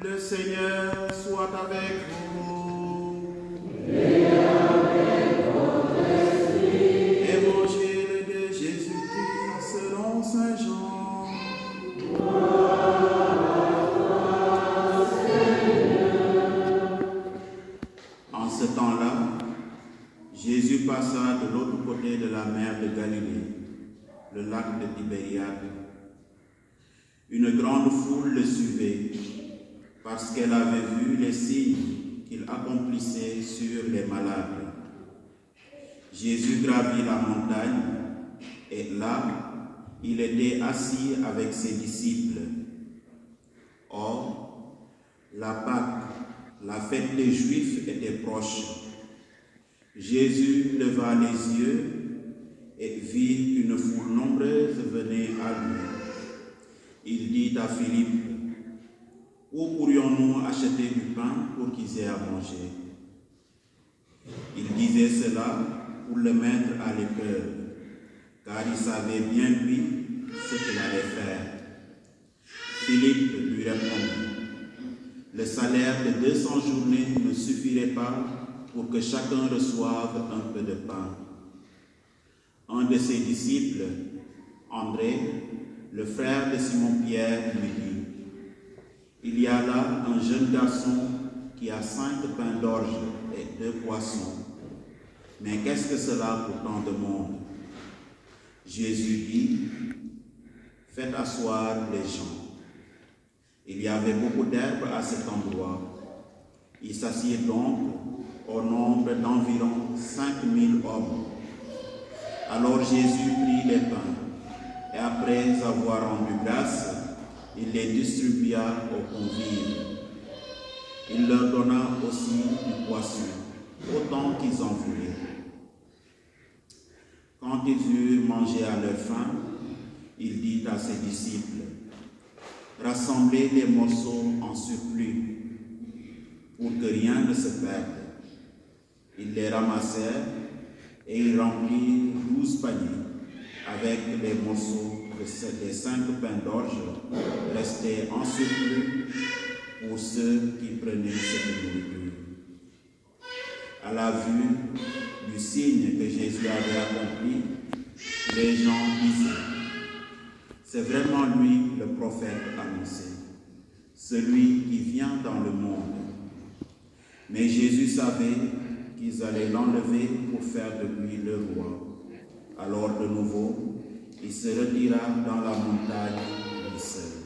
Le Seigneur soit avec vous. Et avec votre esprit. Évangile de Jésus-Christ selon Saint Jean. Gloire à toi, Seigneur. En ce temps-là, Jésus passa de l'autre côté de la mer de Galilée, le lac de Tibériade. Une grande foule le suivait, parce qu'elle avait vu les signes qu'il accomplissait sur les malades. Jésus gravit la montagne, et là, il était assis avec ses disciples. Or, la Pâque, la fête des Juifs, était proche. Jésus leva les yeux et vit qu'une foule nombreuse venait à lui. Il dit à Philippe: où pourrions-nous acheter du pain pour qu'ils aient à manger? Il disait cela pour le mettre à l'épreuve, car il savait bien lui ce qu'il allait faire. Philippe lui répondit: le salaire de 200 journées ne suffirait pas pour que chacun reçoive un peu de pain. Un de ses disciples, André, le frère de Simon-Pierre, lui dit: il y a là un jeune garçon qui a 5 pains d'orge et 2 poissons. Mais qu'est-ce que cela pour tant de monde? Jésus dit: faites asseoir les gens. Il y avait beaucoup d'herbes à cet endroit. Ils s'assirent donc au nombre d'environ 5000 hommes. Alors Jésus prit les pains, et après avoir rendu grâce, il les distribua aux convives. Il leur donna aussi du poisson, autant qu'ils en voulaient. Quand ils eurent mangé à leur faim, il dit à ses disciples: rassemblez les morceaux en surplus, pour que rien ne se perde. Ils les ramassèrent et ils remplirent 12 paniers avec les morceaux des 5 pains d'orge restés en surplus pour ceux qui prenaient cette nourriture. À la vue du signe que Jésus avait accompli, les gens disaient: c'est vraiment lui le prophète annoncé, celui qui vient dans le monde. Mais Jésus savait qu'ils allaient l'enlever pour faire de lui le roi. Alors de nouveau, il se retira dans la montagne lui seul.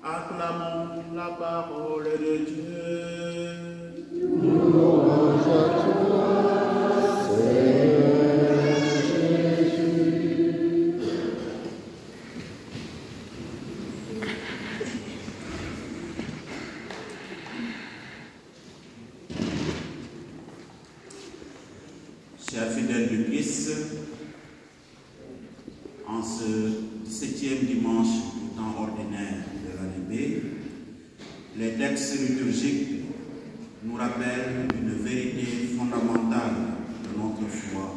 Acclamons la parole de Dieu. Louange à toi, Seigneur Jésus. Chers fidèles du Christ, en ce 17e dimanche du temps ordinaire de l'année B, les textes liturgiques nous rappellent une vérité fondamentale de notre foi.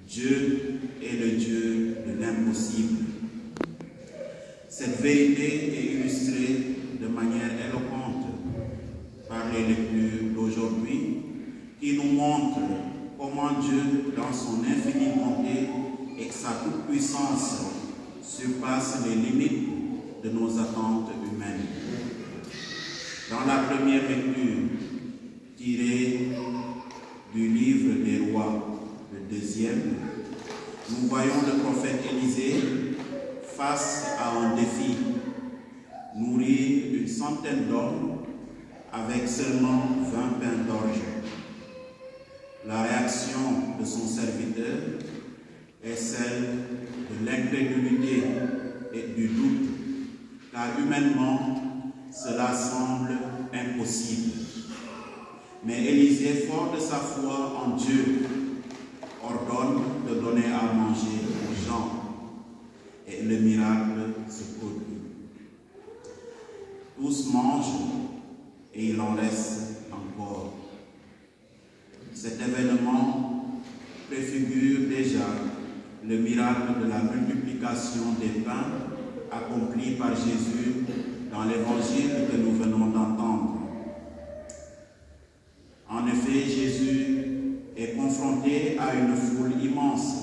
Dieu est le Dieu de l'impossible. Cette vérité est illustrée de manière éloquente par les lectures d'aujourd'hui, qui nous montre comment Dieu, dans son infinie bonté et sa toute-puissance, surpasse les limites de nos attentes humaines. Dans la première lecture, tirée du livre des Rois, le 2e, nous voyons le prophète Élisée face à un défi: nourrir une centaine d'hommes avec seulement 20 pains d'orge. La réaction de son serviteur est celle de l'incrédulité et du doute, car humainement, cela semble impossible. Mais Élisée, fort de sa foi en Dieu, ordonne de donner à manger aux gens, et le miracle se produit. Tous mangent et il en reste encore. Cet événement préfigure déjà le miracle de la multiplication des pains accompli par Jésus dans l'évangile que nous venons d'entendre. En effet, Jésus est confronté à une foule immense,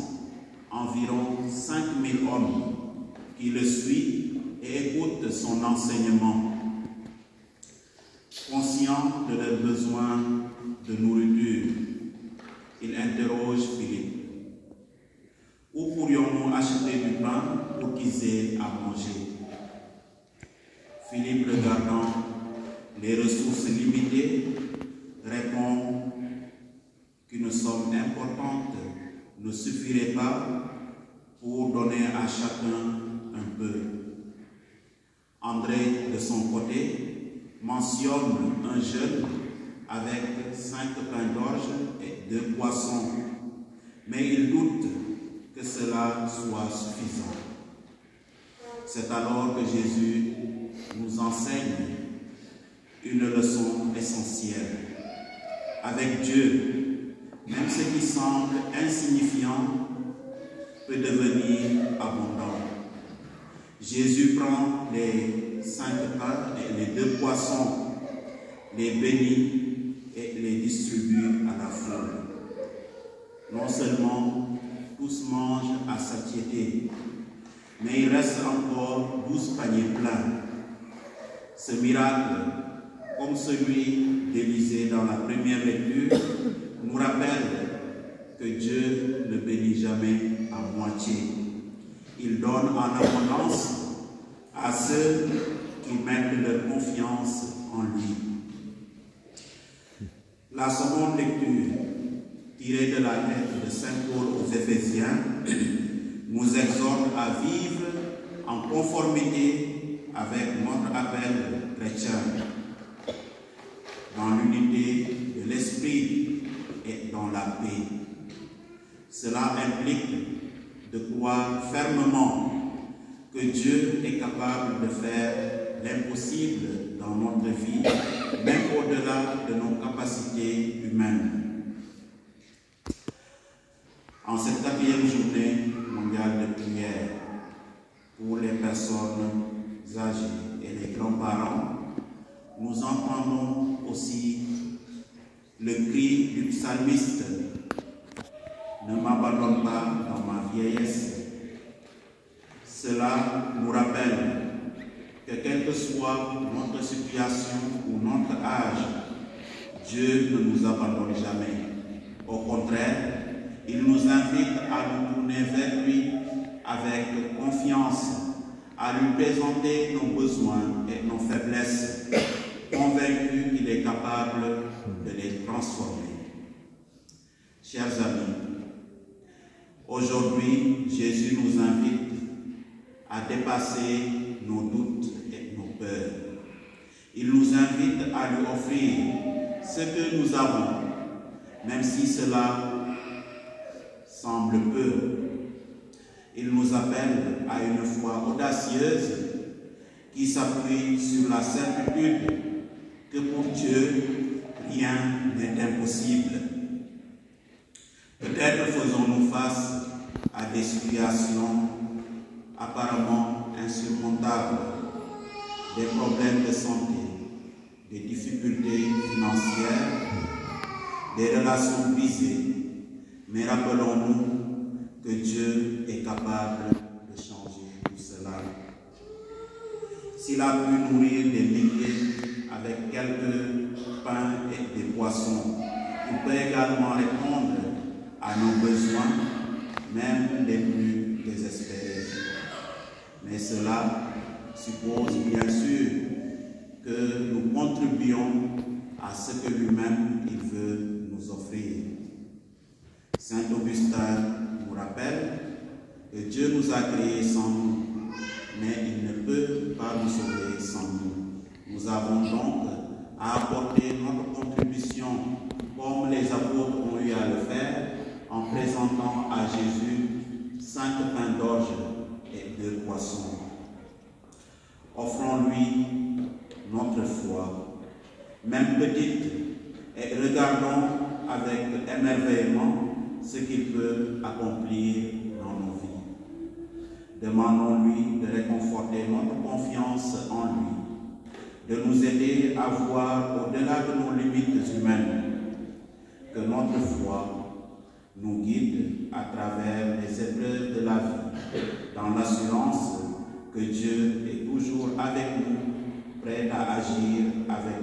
environ 5000 hommes, qui le suivent et écoutent son enseignement. Conscient de leurs besoins de nourriture, il interroge Philippe. Où pourrions-nous acheter du pain pour qu'ils aient à manger? Philippe, regardant les ressources limitées, répond qu'une somme importante ne suffirait pas pour donner à chacun un peu. André, de son côté, mentionne un jeune avec 5 pains d'orge et 2 poissons, mais il doute que cela soit suffisant. C'est alors que Jésus nous enseigne une leçon essentielle. Avec Dieu, même ce qui semble insignifiant peut devenir abondant. Jésus prend les 5 pains et les 2 poissons, les bénit et les distribue à la foule. Non seulement tous mangent à satiété, mais il reste encore 12 paniers pleins. Ce miracle, comme celui d'Élisée dans la première lecture, nous rappelle que Dieu ne bénit jamais à moitié. Il donne en abondance à ceux qui mettent leur confiance en lui. La seconde lecture, tirée de la lettre de Saint Paul aux Éphésiens, nous exhorte à vivre en conformité avec notre appel chrétien, dans l'unité de l'esprit et dans la paix. Cela implique de croire fermement que Dieu est capable de faire l'impossible dans notre vie, même au-delà de nos capacités humaines. En cette 4e journée mondiale de prière pour les personnes âgées et les grands-parents, nous entendons aussi le cri du psalmiste « Ne m'abandonne pas dans ma vieillesse ». Cela nous rappelle que quelle que soit notre situation ou notre âge, Dieu ne nous abandonne jamais. Au contraire, il nous invite à nous tourner vers lui avec confiance, à lui présenter nos besoins et nos faiblesses, convaincus qu'il est capable de les transformer. Chers amis, aujourd'hui, Jésus nous invite à dépasser nos doutes et nos peurs. Il nous invite à lui offrir ce que nous avons, même si cela semble peu. Il nous appelle à une foi audacieuse qui s'appuie sur la certitude que pour Dieu, rien n'est impossible. Peut-être faisons-nous face à des situations apparemment insurmontables, des problèmes de santé, des difficultés financières, des relations brisées, mais rappelons-nous que Dieu est capable de changer tout cela. S'il a pu nourrir des milliers avec quelques pains et des poissons, il peut également répondre à nos besoins, même les plus désespérés. Mais cela suppose bien sûr que nous contribuions à ce que lui-même il veut nous offrir. Saint Augustin nous rappelle que Dieu nous a créés sans nous, mais il ne peut pas nous sauver sans nous. Nous avons donc à apporter notre contribution comme les apôtres ont eu à le faire en présentant à Jésus 5 pains d'orge et 2 poissons. Offrons-lui notre foi, même petite, et regardons avec émerveillement ce qu'il peut accomplir dans nos vies. Demandons-lui de réconforter notre confiance en lui de nous aider à voir au-delà de nos limites humaines, que notre foi nous guide à travers les épreuves de la vie, dans l'assurance que Dieu est toujours avec nous, prêt à agir avec